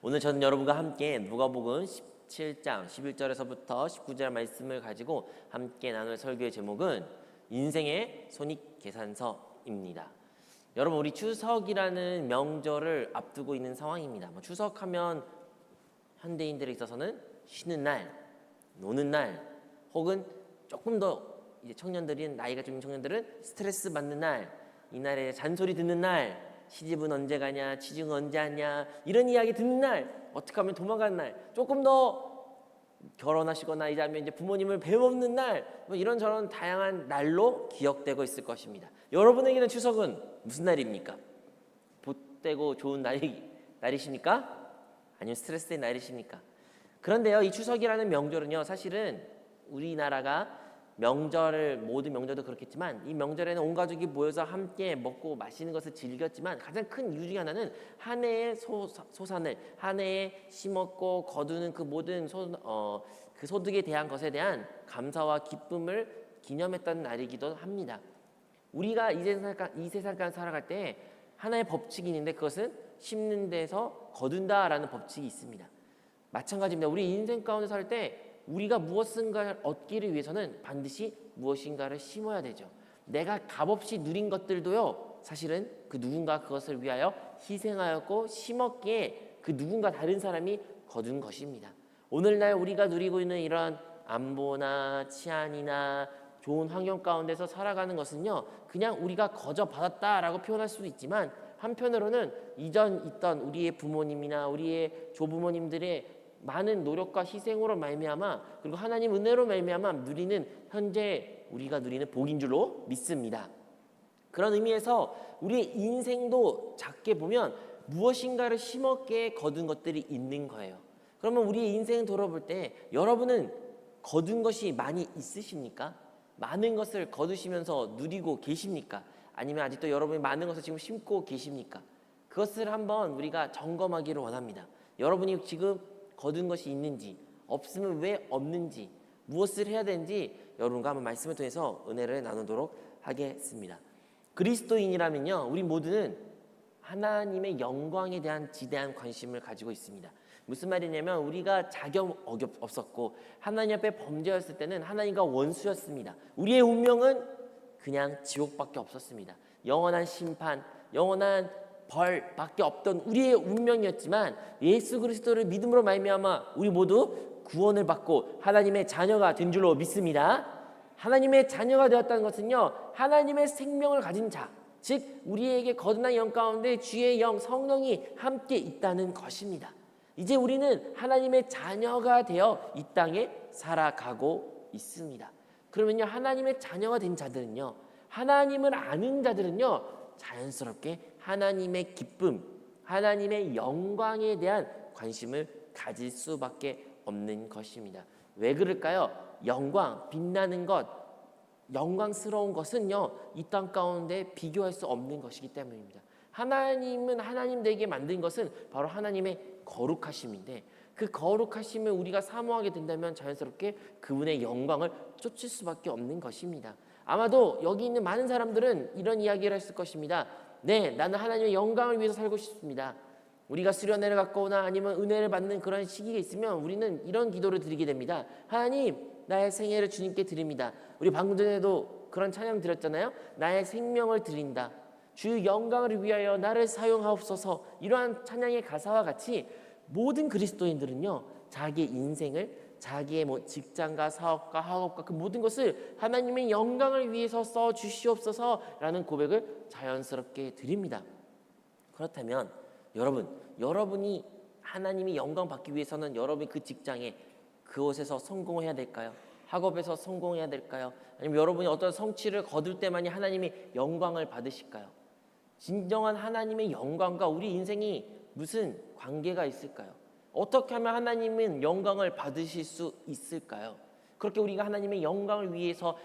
오늘 저는 여러분과 함께 누가복음 17장 11절에서부터 19절 말씀을 가지고 함께 나눌 설교의 제목은 인생의 손익계산서입니다. 여러분, 우리 추석이라는 명절을 앞두고 있는 상황입니다. 추석하면 현대인들에 있어서는 쉬는 날, 노는 날, 혹은 조금 더 이제 청년들인 나이가 좀 청년들은 스트레스 받는 날, 이날에 잔소리 듣는 날, 시집은 언제 가냐, 취직은 언제 하냐, 이런 이야기 듣는 날, 어떻게 하면 도망가는 날, 조금 더 결혼하시거나 이제 하면 이제 부모님을 뵈먹는 날, 이런저런 다양한 날로 기억되고 있을 것입니다. 여러분에게는 추석은 무슨 날입니까? 보태고 좋은 날이십니까? 아니면 스트레스의 날이십니까? 그런데요, 이 추석이라는 명절은요, 사실은 우리나라가 모든 명절도 그렇겠지만 이 명절에는 온 가족이 모여서 함께 먹고 마시는 것을 즐겼지만 가장 큰 이유 중에 하나는 한 해의 소산을 한 해에 심었고 거두는 그 모든 그 소득에 대한 것에 대한 감사와 기쁨을 기념했던 날이기도 합니다. 우리가 이 세상을 살아갈 때 하나의 법칙이 있는데 그것은 심는 데서 거둔다라는 법칙이 있습니다. 마찬가지입니다. 우리 인생 가운데 살 때 우리가 무엇인가를 얻기를 위해서는 반드시 무엇인가를 심어야 되죠. 내가 값없이 누린 것들도요, 사실은 그 누군가 그것을 위하여 희생하였고 심었기에 그 누군가 다른 사람이 거둔 것입니다. 오늘날 우리가 누리고 있는 이런 안보나 치안이나 좋은 환경 가운데서 살아가는 것은요, 그냥 우리가 거저 받았다라고 표현할 수도 있지만 한편으로는 이전 있던 우리의 부모님이나 우리의 조부모님들의 많은 노력과 희생으로 말미암아 그리고 하나님 은혜로 말미암아 현재 우리가 누리는 복인 줄로 믿습니다. 그런 의미에서 우리의 인생도 작게 보면 무엇인가를 심었기에 거둔 것들이 있는 거예요. 그러면 우리의 인생 돌아볼 때 여러분은 거둔 것이 많이 있으십니까? 많은 것을 거두시면서 누리고 계십니까? 아니면 아직도 여러분이 많은 것을 지금 심고 계십니까? 그것을 한번 우리가 점검하기를 원합니다. 여러분이 지금 거둔 것이 있는지, 없으면 왜 없는지, 무엇을 해야 되는지 여러분과 한번 말씀을 통해서 은혜를 나누도록 하겠습니다. 그리스도인이라면요, 우리 모두는 하나님의 영광에 대한 지대한 관심을 가지고 있습니다. 무슨 말이냐면 우리가 자격 없었고 하나님 앞에 범죄였을 때는 하나님과 원수였습니다. 우리의 운명은 그냥 지옥밖에 없었습니다. 영원한 심판, 영원한 벌밖에 없던 우리의 운명이었지만 예수 그리스도를 믿음으로 말미암아 우리 모두 구원을 받고 하나님의 자녀가 된 줄로 믿습니다. 하나님의 자녀가 되었다는 것은요, 하나님의 생명을 가진 자, 즉 우리에게 거듭난 영 가운데 주의 영 성령이 함께 있다는 것입니다. 이제 우리는 하나님의 자녀가 되어 이 땅에 살아가고 있습니다. 그러면요, 하나님의 자녀가 된 자들은요, 하나님을 아는 자들은요, 자연스럽게 하나님의 기쁨, 하나님의 영광에 대한 관심을 가질 수밖에 없는 것입니다. 왜 그럴까요? 영광, 빛나는 것, 영광스러운 것은요, 이 땅 가운데 비교할 수 없는 것이기 때문입니다. 하나님은 하나님 되게 만든 것은 바로 하나님의 거룩하심인데 그 거룩하심을 우리가 사모하게 된다면 자연스럽게 그분의 영광을 쫓을 수밖에 없는 것입니다. 아마도 여기 있는 많은 사람들은 이런 이야기를 했을 것입니다. 네, 나는 하나님의 영광을 위해서 살고 싶습니다. 우리가 수련회를 갖거나 아니면 은혜를 받는 그런 시기가 있으면 우리는 이런 기도를 드리게 됩니다. 하나님, 나의 생애를 주님께 드립니다. 우리 방금 전에도 그런 찬양 드렸잖아요. 나의 생명을 드린다. 주 영광을 위하여 나를 사용하옵소서. 이러한 찬양의 가사와 같이 모든 그리스도인들은요, 자기의 인생을 자기의 직장과 사업과 학업과 그 모든 것을 하나님의 영광을 위해서 써 주시옵소서라는 고백을 자연스럽게 드립니다. 그렇다면 여러분이 하나님의 영광 받기 위해서는 여러분이 그 직장에 그곳에서 성공해야 될까요? 학업에서 성공해야 될까요? 아니면 여러분이 어떤 성취를 거둘 때만이 하나님의 영광을 받으실까요? 진정한 하나님의 영광과 우리 인생이 무슨 관계가 있을까요? 어떻게 하면 하나님은 영광을 받으실 수 있을까요? 그렇게 우리가 하나님의 영광을 위해서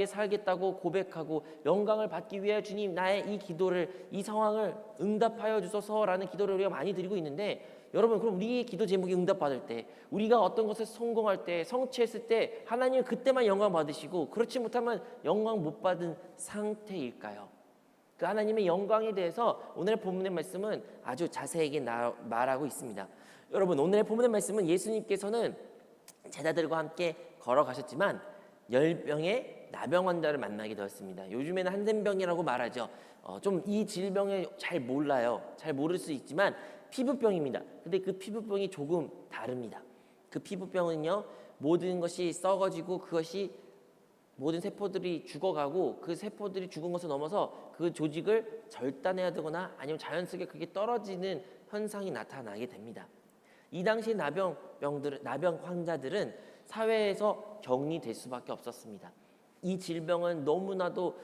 살겠다고 고백하고 영광을 받기 위해 주님 나의 이 기도를, 이 상황을 응답하여 주소서라는 기도를 우리가 많이 드리고 있는데, 여러분, 그럼 우리의 기도 제목이 응답받을 때, 우리가 어떤 것을 성공할 때, 성취했을 때 하나님은 그때만 영광 받으시고 그렇지 못하면 영광 못 받은 상태일까요? 그 하나님의 영광에 대해서 오늘의 본문의 말씀은 아주 자세하게 말하고 있습니다. 여러분, 오늘의 본문의 말씀은 예수님께서는 제자들과 함께 걸어가셨지만 10명의 나병 환자를 만나게 되었습니다. 요즘에는 한센병이라고 말하죠. 좀 이 질병을 잘 몰라요. 잘 모를 수 있지만 피부병입니다. 근데 그 피부병이 조금 다릅니다. 그 피부병은요, 모든 것이 썩어지고 그것이 모든 세포들이 죽어가고 그 세포들이 죽은 것을 넘어서 그 조직을 절단해야 되거나 아니면 자연스럽게 그게 떨어지는 현상이 나타나게 됩니다. 이 당시 나병 환자들은 사회에서 격리될 수밖에 없었습니다. 이 질병은 너무나도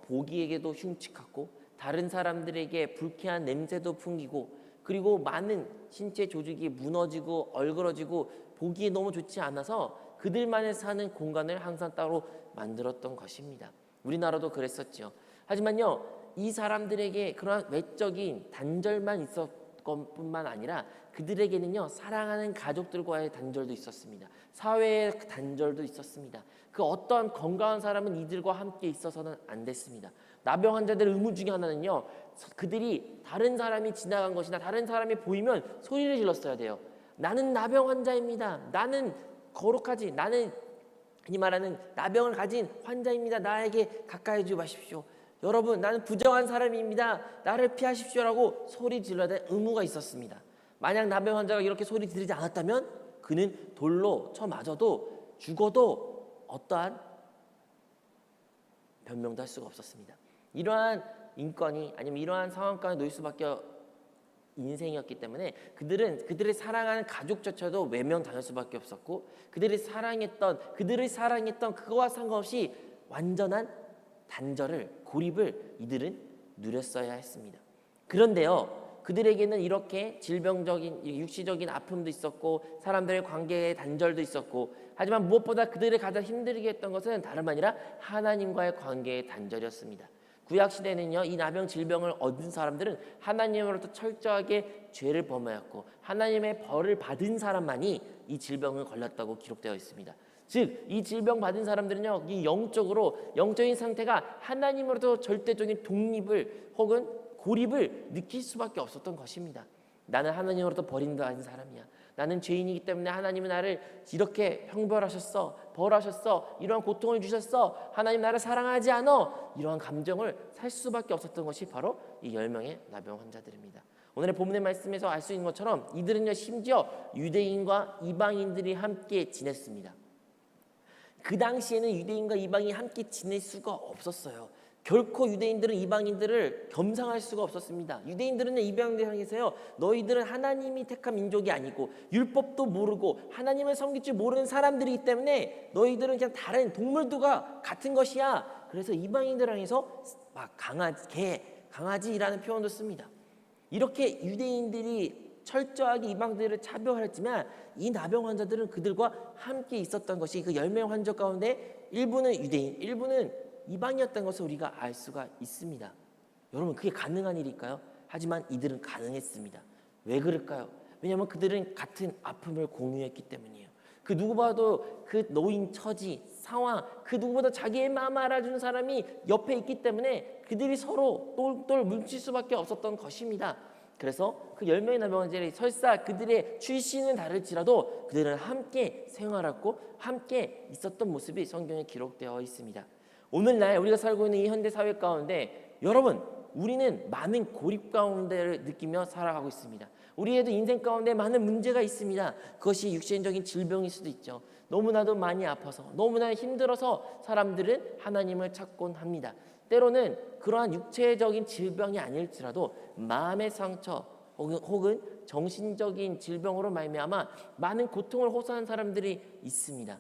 보기에게도 흉측하고 다른 사람들에게 불쾌한 냄새도 풍기고 그리고 많은 신체 조직이 무너지고 얼그러지고 보기에 너무 좋지 않아서 그들만의 사는 공간을 항상 따로 만들었던 것입니다. 우리나라도 그랬었죠. 하지만요, 이 사람들에게 그러한 외적인 단절만 있었던 것뿐만 아니라 그들에게는요, 사랑하는 가족들과의 단절도 있었습니다. 사회의 단절도 있었습니다. 그 어떠한 건강한 사람은 이들과 함께 있어서는 안 됐습니다. 나병 환자들의 의무 중에 하나는요, 그들이 다른 사람이 지나간 것이나 다른 사람이 보이면 소리를 질렀어야 돼요. 나는 나병 환자입니다. 나는 거룩하지. 나는 이 말하는 나병을 가진 환자입니다. 나에게 가까이 지 마십시오. 여러분, 나는 부정한 사람입니다. 나를 피하십시오라고 소리 질러야 될 의무가 있었습니다. 만약 나병 환자가 이렇게 소리 지르지 않았다면 그는 돌로 쳐 맞아도 죽어도 어떠한 변명도 할 수가 없었습니다. 이러한 인권이 아니면 이러한 상황까지 놓일 수밖에 인생이었기 때문에 그들의 사랑하는 가족조차도 외면당할 수밖에 없었고 그들을 사랑했던 그거와 상관없이 완전한 단절을 고립을 이들은 누렸어야 했습니다. 그런데요, 그들에게는 이렇게 질병적인 육시적인 아픔도 있었고 사람들의 관계의 단절도 있었고 하지만 무엇보다 그들을 가장 힘들게 했던 것은 다름 아니라 하나님과의 관계의 단절이었습니다. 구약시대는요, 이 나병 질병을 얻은 사람들은 하나님으로부터 철저하게 죄를 범하였고 하나님의 벌을 받은 사람만이 이 질병을 걸렸다고 기록되어 있습니다. 즉, 이 질병 받은 사람들은요, 이 영적인 상태가 하나님으로부터 절대적인 독립을 혹은 고립을 느낄 수밖에 없었던 것입니다. 나는 하나님으로부터 버림받은 사람이야. 나는 죄인이기 때문에 하나님은 나를 이렇게 형벌하셨어, 벌하셨어, 이러한 고통을 주셨어, 하나님 나를 사랑하지 않아, 이러한 감정을 살 수밖에 없었던 것이 바로 이 10명의 나병 환자들입니다. 오늘의 본문의 말씀에서 알 수 있는 것처럼 이들은요, 심지어 유대인과 이방인들이 함께 지냈습니다. 그 당시에는 유대인과 이방인이 함께 지낼 수가 없었어요. 결코 유대인들은 이방인들을 겸상할 수가 없었습니다. 유대인들은 이방인들 향해서요, 너희들은 하나님이 택한 민족이 아니고 율법도 모르고 하나님을 섬길 줄 모르는 사람들이기 때문에 너희들은 그냥 다른 동물들과 같은 것이야. 그래서 이방인들 향해서 막 강아지라는 표현도 씁니다. 이렇게 유대인들이 철저하게 이방들을 차별했지만 이 나병 환자들은 그들과 함께 있었던 것이 그 10명 환자 가운데 일부는 유대인, 일부는 이방이었던 것을 우리가 알 수가 있습니다. 여러분, 그게 가능한 일일까요? 하지만 이들은 가능했습니다. 왜 그럴까요? 왜냐하면 그들은 같은 아픔을 공유했기 때문이에요. 그 누구봐도 그 노인 처지, 상황, 그 누구보다 자기의 마음 알아주는 사람이 옆에 있기 때문에 그들이 서로 똘똘 뭉칠 수밖에 없었던 것입니다. 그래서 그 10명의 나병 환자들이 설사 그들의 출신은 다를지라도 그들은 함께 생활하고 함께 있었던 모습이 성경에 기록되어 있습니다. 오늘날 우리가 살고 있는 이 현대 사회 가운데 여러분, 우리는 많은 고립 가운데를 느끼며 살아가고 있습니다. 우리에도 인생 가운데 많은 문제가 있습니다. 그것이 육신적인 질병일 수도 있죠. 너무나도 많이 아파서 너무나 힘들어서 사람들은 하나님을 찾곤 합니다. 때로는 그러한 육체적인 질병이 아닐지라도 마음의 상처 혹은 정신적인 질병으로 말미암아 많은 고통을 호소하는 사람들이 있습니다.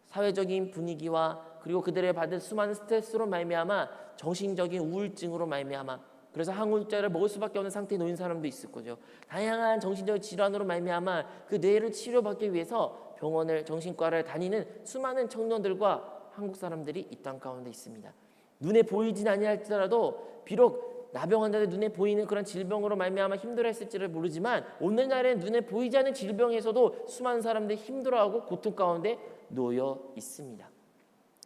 사회적인 분위기와 그리고 그들의 받은 수많은 스트레스로 말미암아 정신적인 우울증으로 말미암아 그래서 항우울제를 먹을 수밖에 없는 상태에 놓인 사람도 있을 거죠. 다양한 정신적 질환으로 말미암아 그 뇌를 치료받기 위해서 병원을 정신과를 다니는 수많은 청년들과 한국 사람들이 이 땅 가운데 있습니다. 눈에 보이진 아니할지라도 비록 나병 환자들 눈에 보이는 그런 질병으로 말미암아 힘들어했을지를 모르지만 오늘날에 눈에 보이지 않는 질병에서도 수많은 사람들이 힘들어하고 고통 가운데 놓여 있습니다.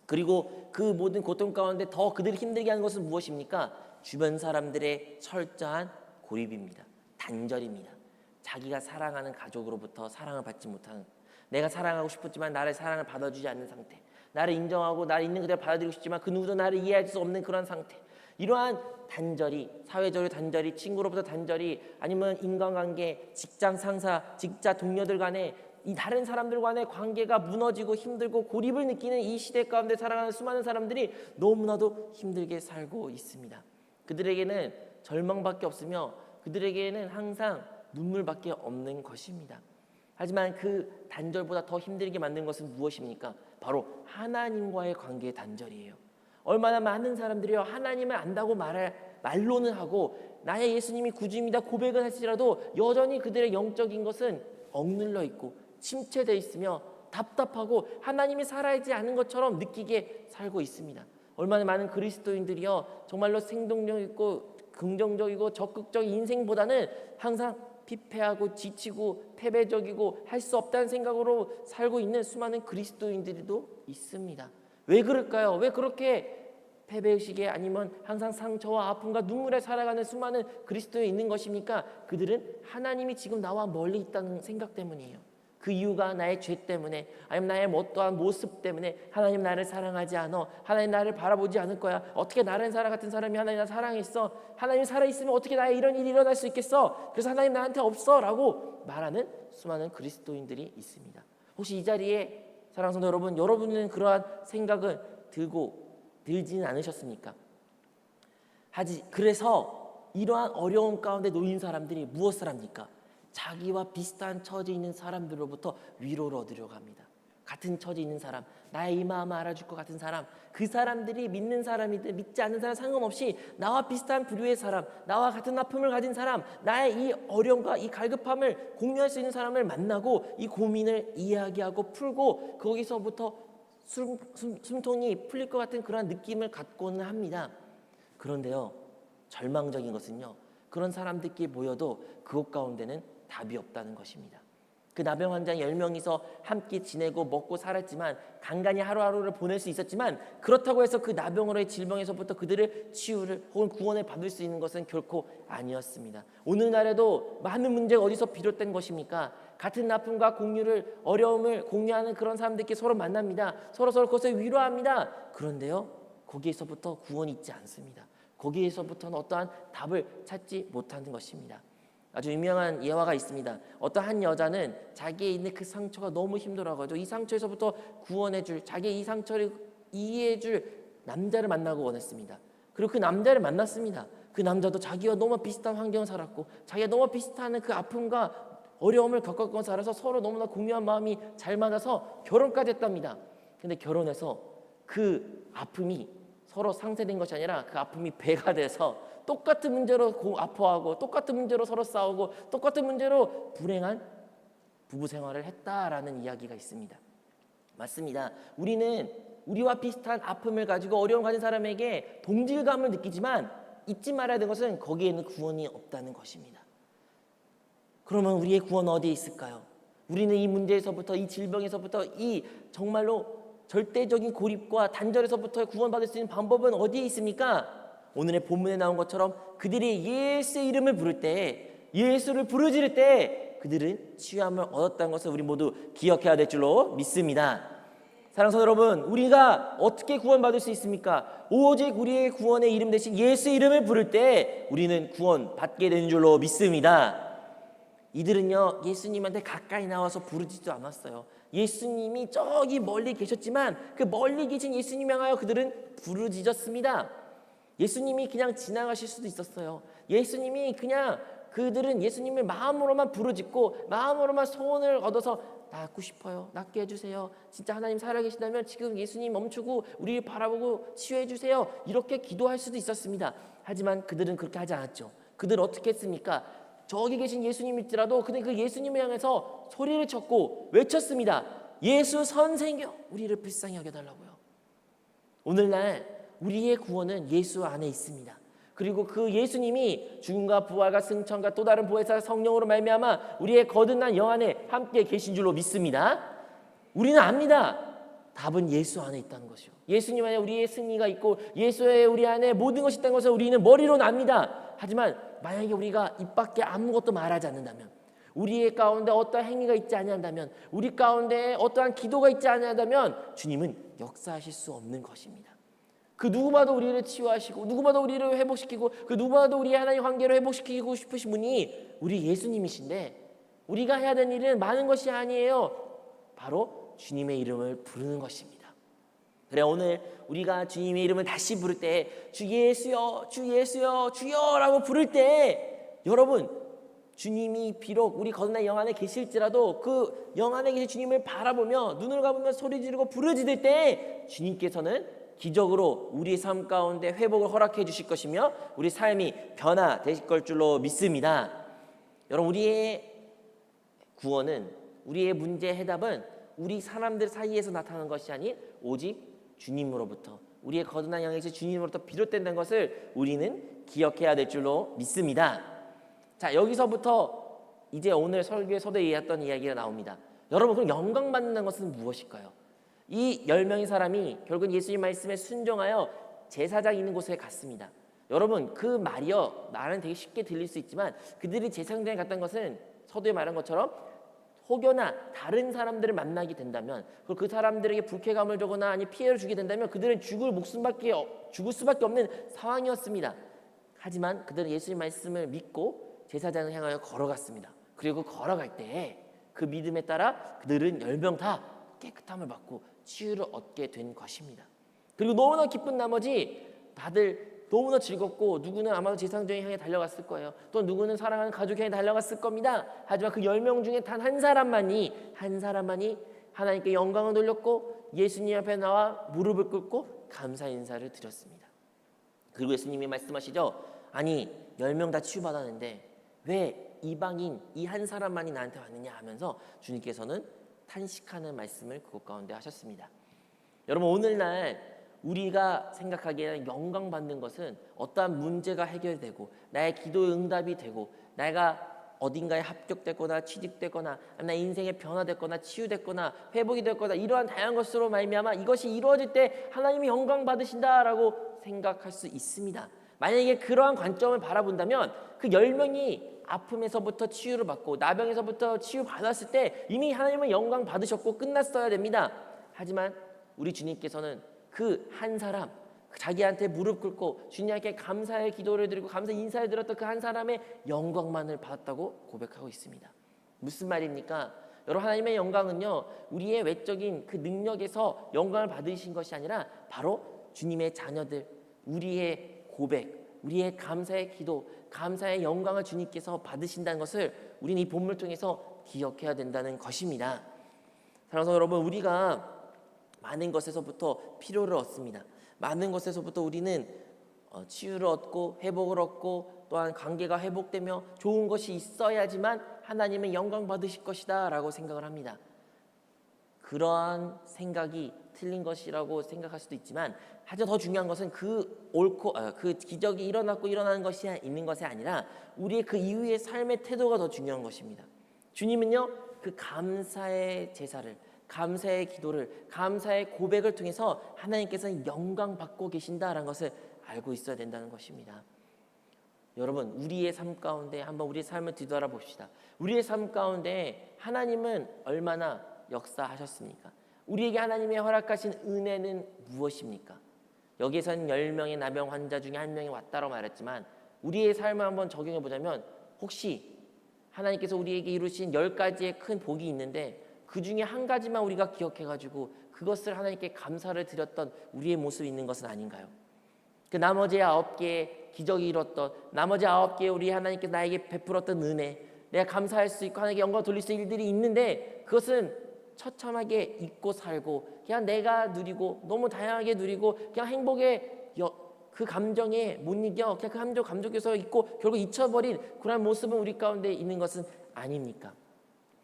그리고 그 모든 고통 가운데 더 그들이 힘들게 하는 것은 무엇입니까? 주변 사람들의 철저한 고립입니다. 단절입니다. 자기가 사랑하는 가족으로부터 사랑을 받지 못하는, 내가 사랑하고 싶었지만 나를 사랑을 받아주지 않는 상태, 나를 인정하고 나를 있는 그대로 받아들이고 싶지만 그 누구도 나를 이해할 수 없는 그런 상태, 이러한 단절이, 사회적으로 단절이, 친구로부터 단절이, 아니면 인간관계, 직장 상사, 직자 동료들 간에 이 다른 사람들 간의 관계가 무너지고 힘들고 고립을 느끼는 이 시대 가운데 살아가는 수많은 사람들이 너무나도 힘들게 살고 있습니다. 그들에게는 절망밖에 없으며 그들에게는 항상 눈물밖에 없는 것입니다. 하지만 그 단절보다 더 힘들게 만든 것은 무엇입니까? 바로 하나님과의 관계의 단절이에요. 얼마나 많은 사람들이요, 하나님을 안다고 말로는 하고 나의 예수님이 구주입니다 고백은 할지라도 여전히 그들의 영적인 것은 억눌려 있고 침체되어 있으며 답답하고 하나님이 살아있지 않은 것처럼 느끼게 살고 있습니다. 얼마나 많은 그리스도인들이요, 정말로 생동력 있고 긍정적이고 적극적인 인생보다는 항상 피폐하고 지치고 패배적이고 할 수 없다는 생각으로 살고 있는 수많은 그리스도인들도 있습니다. 왜 그럴까요? 왜 그렇게 패배의식에, 아니면 항상 상처와 아픔과 눈물에 살아가는 수많은 그리스도인이 있는 것입니까? 그들은 하나님이 지금 나와 멀리 있다는 생각 때문이에요. 그 이유가 나의 죄 때문에, 아니면 나의 어떠한 모습 때문에 하나님 나를 사랑하지 않아, 하나님 나를 바라보지 않을 거야, 어떻게 나른 사람 같은 사람이 하나님 나를 사랑했어, 하나님 살아있으면 어떻게 나의 이런 일이 일어날 수 있겠어, 그래서 하나님 나한테 없어 라고 말하는 수많은 그리스도인들이 있습니다. 혹시 이 자리에 사랑하는 성도 여러분, 여러분은 그러한 생각을 들지는 않으셨습니까? 그래서 이러한 어려움 가운데 놓인 사람들이 무엇을 합니까? 자기와 비슷한 처지에 있는 사람들로부터 위로를 얻으려고 합니다. 같은 처지에 있는 사람, 나의 이 마음을 알아줄 것 같은 사람, 그 사람들이 믿는 사람이든 믿지 않는 사람 상관없이 나와 비슷한 부류의 사람, 나와 같은 아픔을 가진 사람, 나의 이 어려움과 이 갈급함을 공유할 수 있는 사람을 만나고 이 고민을 이야기하고 풀고 거기서부터 숨통이 풀릴 것 같은 그런 느낌을 갖고는 합니다. 그런데요, 절망적인 것은요, 그런 사람들끼리 모여도 그곳 가운데는 답이 없다는 것입니다. 그 나병 환자 10명이서 함께 지내고 먹고 살았지만, 간간히 하루하루를 보낼 수 있었지만, 그렇다고 해서 그 나병으로의 질병에서부터 그들을 치유를 혹은 구원을 받을 수 있는 것은 결코 아니었습니다. 오늘날에도 많은 문제가 어디서 비롯된 것입니까? 같은 아픔과 공유를, 어려움을 공유하는 그런 사람들끼리 서로 만납니다. 서로 그것을 위로합니다. 그런데요, 거기에서부터 구원이 있지 않습니다. 거기에서부터는 어떠한 답을 찾지 못하는 것입니다. 아주 유명한 예화가 있습니다. 어떤 한 여자는 자기의 있는 그 상처가 너무 힘들어가지고 이 상처에서부터 구원해줄, 자기의 이 상처를 이해해줄 남자를 만나고 원했습니다. 그리고 그 남자를 만났습니다. 그 남자도 자기와 너무 비슷한 환경을 살았고 자기가 너무 비슷한 그 아픔과 어려움을 겪었고 살아서 서로 너무나 공유한 마음이 잘 맞아서 결혼까지 했답니다. 근데 결혼해서 그 아픔이 서로 상쇄된 것이 아니라 그 아픔이 배가 돼서 똑같은 문제로 아파하고 똑같은 문제로 서로 싸우고 똑같은 문제로 불행한 부부 생활을 했다라는 이야기가 있습니다. 맞습니다. 우리는 우리와 비슷한 아픔을 가지고 어려움 가진 사람에게 동질감을 느끼지만 잊지 말아야 되는 것은 거기에는 구원이 없다는 것입니다. 그러면 우리의 구원은 어디에 있을까요? 우리는 이 문제에서부터, 이 질병에서부터, 이 정말로 절대적인 고립과 단절에서부터 구원받을 수 있는 방법은 어디에 있습니까? 오늘의 본문에 나온 것처럼 그들이 예수의 이름을 부를 때, 예수를 부르짖을 때 그들은 치유함을 얻었다는 것을 우리 모두 기억해야 될 줄로 믿습니다. 사랑하는 성도 여러분, 우리가 어떻게 구원받을 수 있습니까? 오직 우리의 구원의 이름 대신 예수의 이름을 부를 때 우리는 구원받게 되는 줄로 믿습니다. 이들은요, 예수님한테 가까이 나와서 부르짖지도 않았어요. 예수님이 저기 멀리 계셨지만 그 멀리 계신 예수님 향하여 그들은 부르짖었습니다. 예수님이 그냥 지나가실 수도 있었어요. 그들은 예수님을 마음으로만 부르짖고 마음으로만 소원을 얻어서 낫고 싶어요, 낫게 해주세요, 진짜 하나님 살아계시다면 지금 예수님 멈추고 우리를 바라보고 치유해 주세요, 이렇게 기도할 수도 있었습니다. 하지만 그들은 그렇게 하지 않았죠. 그들은 어떻게 했습니까? 저기 계신 예수님일지라도 그는 그 예수님을 향해서 소리를 쳤고 외쳤습니다. 예수 선생여, 우리를 불쌍히 여겨달라고요. 오늘날 우리의 구원은 예수 안에 있습니다. 그리고 그 예수님이 죽음과 부활과 승천과 또 다른 보혜사 성령으로 말미암아 우리의 거듭난 영 안에 함께 계신 줄로 믿습니다. 우리는 압니다. 답은 예수 안에 있다는 것이요. 예수님 안에 우리의 승리가 있고 예수의 우리 안에 모든 것이 있다는 것을 우리는 머리로는 압니다. 하지만 만약에 우리가 입 밖에 아무것도 말하지 않는다면, 우리의 가운데 어떠한 행위가 있지 아니한다면, 우리 가운데 어떠한 기도가 있지 아니한다면 주님은 역사하실 수 없는 것입니다. 그 누구마다 우리를 치유하시고 누구마다 우리를 회복시키고 그 누구마다 우리의 하나님 관계를 회복시키고 싶으신 분이 우리 예수님이신데, 우리가 해야 되는 일은 많은 것이 아니에요. 바로 주님의 이름을 부르는 것입니다. 그래, 오늘 우리가 주님의 이름을 다시 부를 때 주 예수여 주 예수여 주여라고 부를 때, 여러분, 주님이 비록 우리 거듭난 영 안에 계실지라도 그 영 안에 계신 주님을 바라보며 눈을 감으며 소리 지르고 부르짖을 때 주님께서는 기적으로 우리 삶 가운데 회복을 허락해 주실 것이며 우리 삶이 변화되실 걸 줄로 믿습니다. 여러분, 우리의 구원은, 우리의 문제의 해답은 우리 사람들 사이에서 나타나는 것이 아닌 오직 주님으로부터, 우리의 거듭난 영에서 주님으로부터 비롯된다는 것을 우리는 기억해야 될 줄로 믿습니다. 자, 여기서부터 이제 오늘 설교의 서두에 이야기했던 이야기가 나옵니다. 여러분, 그럼 영광 받는다는 것은 무엇일까요? 이 10명의 사람이 결국 예수님 말씀에 순종하여 제사장 있는 곳에 갔습니다. 여러분, 그 말이요, 나는 되게 쉽게 들릴 수 있지만 그들이 제사장에 갔던 것은 서두에 말한 것처럼 혹여나 다른 사람들을 만나게 된다면, 그리고 그 사람들에게 불쾌감을 주거나 아니 피해를 주게 된다면 그들은 죽을 수밖에 없는 상황이었습니다. 하지만 그들은 예수님 말씀을 믿고 제사장을 향하여 걸어갔습니다. 그리고 걸어갈 때 그 믿음에 따라 그들은 10명 다 깨끗함을 받고 치유를 얻게 된 것입니다. 그리고 너무나 기쁜 나머지 다들 너무나 즐겁고, 누구는 아마도 제사장을 향해 달려갔을 거예요. 또 누구는 사랑하는 가족을 향해 달려갔을 겁니다. 하지만 그 10명 중에 단 한 사람만이 하나님께 영광을 돌렸고 예수님 앞에 나와 무릎을 꿇고 감사 인사를 드렸습니다. 그리고 예수님이 말씀하시죠. 아니, 10명 다 치유받았는데 왜 이방인 이 한 사람만이 나한테 왔느냐 하면서 주님께서는 탄식하는 말씀을 그곳 가운데 하셨습니다. 여러분, 오늘날 우리가 생각하기에는 영광 받는 것은 어떠한 문제가 해결되고 나의 기도의 응답이 되고 내가 어딘가에 합격되거나 취직되거나 나의 인생에 변화됐거나 치유됐거나 회복이 됐거나 이러한 다양한 것으로 말미암아 이것이 이루어질 때 하나님이 영광 받으신다라고 생각할 수 있습니다. 만약에 그러한 관점을 바라본다면 그 10명이 아픔에서부터 치유를 받고 나병에서부터 치유받았을 때 이미 하나님은 영광 받으셨고 끝났어야 됩니다. 하지만 우리 주님께서는 그 한 사람, 자기한테 무릎 꿇고 주님께 감사의 기도를 드리고 감사 인사를 드렸던 그 한 사람의 영광만을 받았다고 고백하고 있습니다. 무슨 말입니까? 여러분, 하나님의 영광은요, 우리의 외적인 그 능력에서 영광을 받으신 것이 아니라 바로 주님의 자녀들, 우리의 고백, 우리의 감사의 기도, 감사의 영광을 주님께서 받으신다는 것을 우리는 이 본문을 통해서 기억해야 된다는 것입니다. 사랑하는 여러분, 우리가 많은 것에서부터 필요를 얻습니다. 많은 것에서부터 우리는 치유를 얻고 회복을 얻고 또한 관계가 회복되며 좋은 것이 있어야지만 하나님은 영광 받으실 것이다 라고 생각을 합니다. 그러한 생각이 틀린 것이라고 생각할 수도 있지만, 하지만 더 중요한 것은 그 기적이 일어났고 일어나는 것이 있는 것이 아니라 우리의 그 이후의 삶의 태도가 더 중요한 것입니다. 주님은요, 그 감사의 제사를, 감사의 기도를, 감사의 고백을 통해서 하나님께서는 영광 받고 계신다라는 것을 알고 있어야 된다는 것입니다. 여러분, 우리의 삶 가운데 한번 우리의 삶을 뒤돌아 봅시다. 우리의 삶 가운데 하나님은 얼마나 역사하셨습니까? 우리에게 하나님의 허락하신 은혜는 무엇입니까? 여기에서는 10명의 나병 환자 중에 한 명이 왔다고 말했지만 우리의 삶을 한번 적용해 보자면, 혹시 하나님께서 우리에게 이루신 10가지의 큰 복이 있는데 그 중에 한 가지만 우리가 기억해가지고 그것을 하나님께 감사를 드렸던 우리의 모습이 있는 것은 아닌가요? 그 나머지 9개의 기적이 이뤘던, 나머지 9개의 우리 하나님께서 나에게 베풀었던 은혜, 내가 감사할 수 있고 하나님께 영광 돌릴 수 있는 일들이 있는데 그것은 처참하게 잊고 살고 그냥 내가 누리고 너무 다양하게 누리고 그냥 행복의 그 감정에 못 이겨 그냥 그 감정에서 잊고 결국 잊혀버린 그런 모습은 우리 가운데 있는 것은 아닙니까?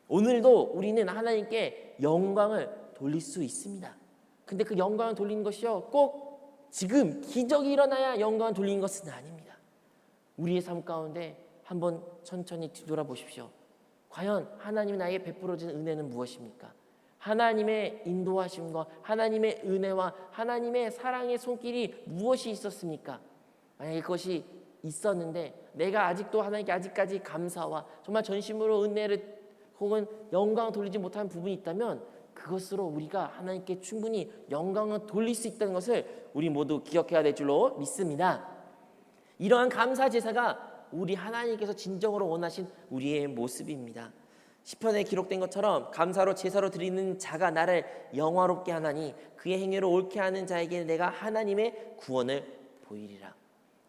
오늘도 우리는 하나님께 영광을 돌릴 수 있습니다. 근데 그 영광을 돌리는 것이요, 꼭 지금 기적이 일어나야 영광을 돌리는 것은 아닙니다. 우리의 삶 가운데 한번 천천히 뒤돌아보십시오. 과연 하나님이 나에게 베풀어진 은혜는 무엇입니까? 하나님의 인도하심과 하나님의 은혜와 하나님의 사랑의 손길이 무엇이 있었습니까? 만약에 그것이 있었는데 내가 아직도 하나님께 아직까지 감사와 정말 전심으로 은혜를 혹은 영광을 돌리지 못한 부분이 있다면 그것으로 우리가 하나님께 충분히 영광을 돌릴 수 있다는 것을 우리 모두 기억해야 될 줄로 믿습니다. 이러한 감사 제사가 우리 하나님께서 진정으로 원하신 우리의 모습입니다. 시편에 기록된 것처럼 감사로 제사로 드리는 자가 나를 영화롭게 하나니 그의 행위로 옳게 하는 자에게 내가 하나님의 구원을 보이리라.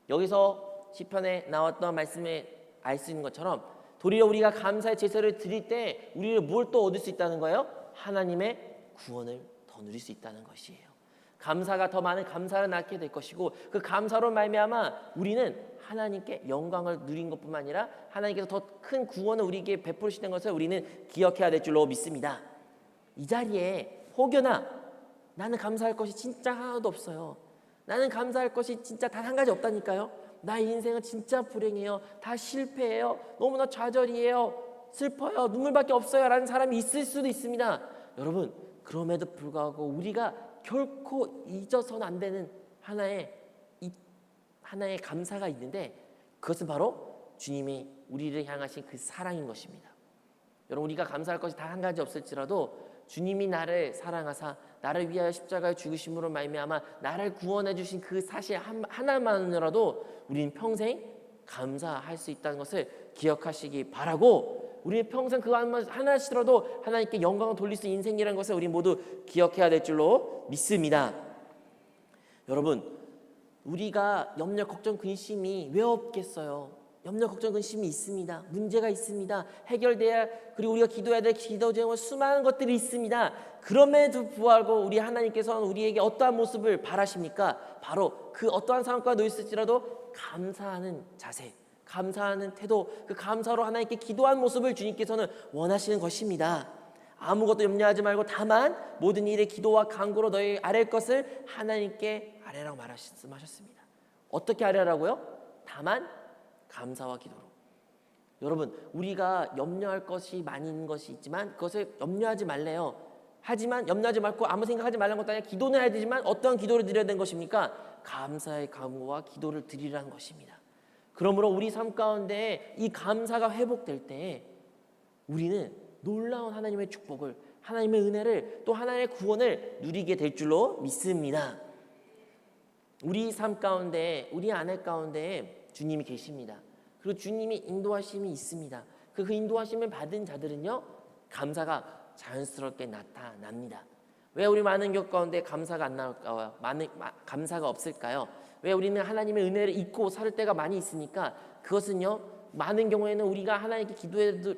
여기서 시편에 나왔던 말씀에 알 수 있는 것처럼 도리어 우리가 감사의 제사를 드릴 때 우리를 뭘 또 얻을 수 있다는 거예요? 하나님의 구원을 더 누릴 수 있다는 것이에요. 감사가 더 많은 감사를 낳게 될 것이고 그 감사로 말미암아 우리는 하나님께 영광을 누린 것뿐만 아니라 하나님께서 더 큰 구원을 우리에게 베풀으시는 것을 우리는 기억해야 될 줄로 믿습니다. 이 자리에 혹여나 나는 감사할 것이 진짜 하나도 없어요. 나는 감사할 것이 진짜 단 한 가지 없다니까요. 나의 인생은 진짜 불행해요. 다 실패해요. 너무나 좌절이에요. 슬퍼요. 눈물밖에 없어요. 라는 사람이 있을 수도 있습니다. 여러분, 그럼에도 불구하고 우리가 결코 잊어서는 안 되는 하나의 감사가 있는데 그것은 바로 주님이 우리를 향하신 그 사랑인 것입니다. 여러분, 우리가 감사할 것이 단 한 가지 없을지라도 주님이 나를 사랑하사 나를 위하여 십자가에 죽으심으로 말미암아 나를 구원해 주신 그 사실 하나만으로도 우리는 평생 감사할 수 있다는 것을 기억하시기 바라고 우리는 평생 그거 하나씩이라도 하나님께 영광을 돌릴 수 있는 인생이라는 것을 우리 모두 기억해야 될 줄로 믿습니다. 여러분, 우리가 염려, 걱정, 근심이 왜 없겠어요? 염려, 걱정, 근심이 있습니다. 문제가 있습니다. 해결돼야 그리고 우리가 기도해야 될 기도 제목 수많은 것들이 있습니다. 그럼에도 불구하고 우리 하나님께서는 우리에게 어떠한 모습을 바라십니까? 바로 그 어떠한 상황과 놓였을지라도 감사하는 자세, 감사하는 태도, 그 감사로 하나님께 기도한 모습을 주님께서는 원하시는 것입니다. 아무것도 염려하지 말고 다만 모든 일에 기도와 간구로 너희 아랠 것을 하나님께 아뢰라고 말씀하셨습니다. 어떻게 아뢰라고요? 다만 감사와 기도로. 여러분, 우리가 염려할 것이 많이 있는 것이 있지만 그것을 염려하지 말래요. 하지만 염려하지 말고 아무 생각하지 말라는 것도 아니라 기도는 해야 되지만 어떠한 기도를 드려야 되는 것입니까? 감사의 간구와 기도를 드리라는 것입니다. 그러므로 우리 삶 가운데 이 감사가 회복될 때 우리는 놀라운 하나님의 축복을, 하나님의 은혜를, 또 하나님의 구원을 누리게 될 줄로 믿습니다. 우리 삶 가운데, 우리 안에 가운데 주님이 계십니다. 그리고 주님이 인도하심이 있습니다. 그 인도하심을 받은 자들은요, 감사가 자연스럽게 나타납니다. 왜 우리 많은 교회 가운데 감사가 안 나올까요? 감사가 없을까요? 왜 우리는 하나님의 은혜를 잊고 살 때가 많이 있습니까? 그것은요, 많은 경우에는 우리가 하나님께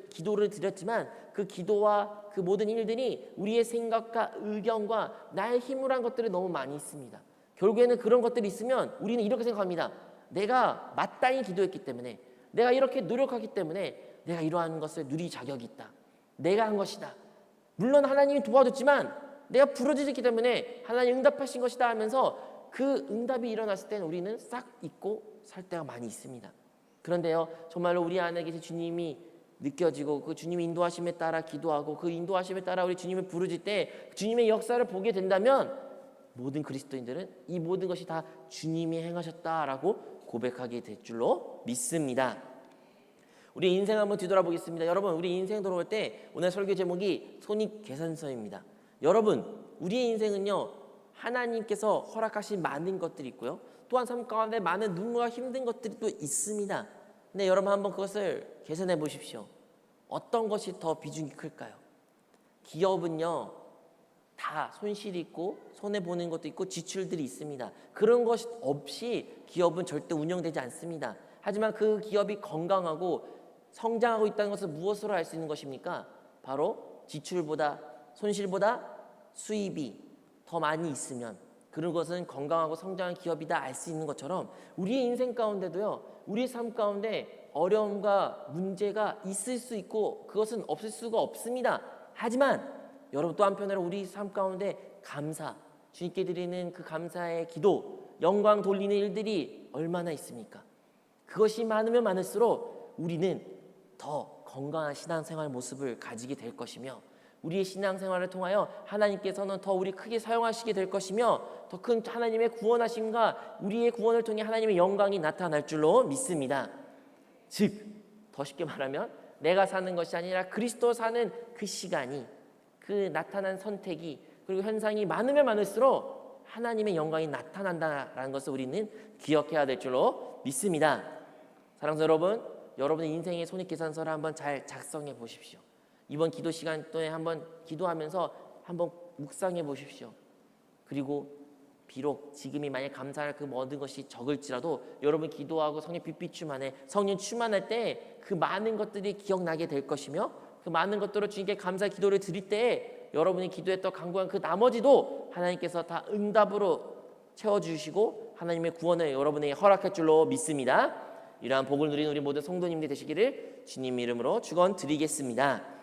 기도를 드렸지만 그 기도와 그 모든 일들이 우리의 생각과 의견과 나의 힘으로 한 것들이 너무 많이 있습니다. 결국에는 그런 것들이 있으면 우리는 이렇게 생각합니다. 내가 마땅히 기도했기 때문에, 내가 이렇게 노력하기 때문에 내가 이러한 것을 누릴 자격이 있다. 내가 한 것이다. 물론 하나님이 도와줬지만 내가 부르짖었기 때문에 하나님 응답하신 것이다 하면서 그 응답이 일어났을 때는 우리는 싹 잊고 살 때가 많이 있습니다. 그런데요, 정말로 우리 안에 계신 주님이 느껴지고 그 주님의 인도하심에 따라 기도하고 그 인도하심에 따라 우리 주님을 부르짖을 때 주님의 역사를 보게 된다면 모든 그리스도인들은 이 모든 것이 다 주님이 행하셨다라고 고백하게 될 줄로 믿습니다. 우리 인생 한번 뒤돌아보겠습니다. 여러분, 우리 인생 돌아올 때 오늘 설교 제목이 손익계산서입니다. 여러분, 우리의 인생은요, 하나님께서 허락하신 많은 것들이 있고요, 또한 삶 가운데 많은 눈물과 힘든 것들이 또 있습니다. 근데 여러분 한번 그것을 계산해 보십시오. 어떤 것이 더 비중이 클까요? 기업은요, 다 손실이 있고 손해보는 것도 있고 지출들이 있습니다. 그런 것 없이 기업은 절대 운영되지 않습니다. 하지만 그 기업이 건강하고 성장하고 있다는 것을 무엇으로 알 수 있는 것입니까? 바로 지출보다, 손실보다 수입이 더 많이 있으면 그런 것은 건강하고 성장한 기업이다 알 수 있는 것처럼 우리의 인생 가운데도요, 우리 삶 가운데 어려움과 문제가 있을 수 있고 그것은 없을 수가 없습니다. 하지만 여러분, 또 한편으로 우리 삶 가운데 감사, 주님께 드리는 그 감사의 기도, 영광 돌리는 일들이 얼마나 있습니까? 그것이 많으면 많을수록 우리는 더 건강한 신앙생활 모습을 가지게 될 것이며 우리의 신앙생활을 통하여 하나님께서는 더 우리 크게 사용하시게 될 것이며 더 큰 하나님의 구원하심과 우리의 구원을 통해 하나님의 영광이 나타날 줄로 믿습니다. 즉, 더 쉽게 말하면 내가 사는 것이 아니라 그리스도 사는 그 시간이, 그 나타난 선택이 그리고 현상이 많으면 많을수록 하나님의 영광이 나타난다라는 것을 우리는 기억해야 될 줄로 믿습니다. 사랑하는 여러분, 여러분의 인생의 손익계산서를 한번 잘 작성해 보십시오. 이번 기도 시간 동안 한번 기도하면서 한번 묵상해 보십시오. 그리고 비록 지금이 만약 감사할 그 모든 것이 적을지라도 여러분 기도하고 성령 빛빛 충만해 성령 충만할 때 그 많은 것들이 기억나게 될 것이며 그 많은 것들을 주님께 감사 기도를 드릴 때에 여러분이 기도했던 간구한 그 나머지도 하나님께서 다 응답으로 채워주시고 하나님의 구원을 여러분에게 허락할 줄로 믿습니다. 이러한 복을 누리는 우리 모든 성도님들 되시기를 주님 이름으로 축원드리겠습니다.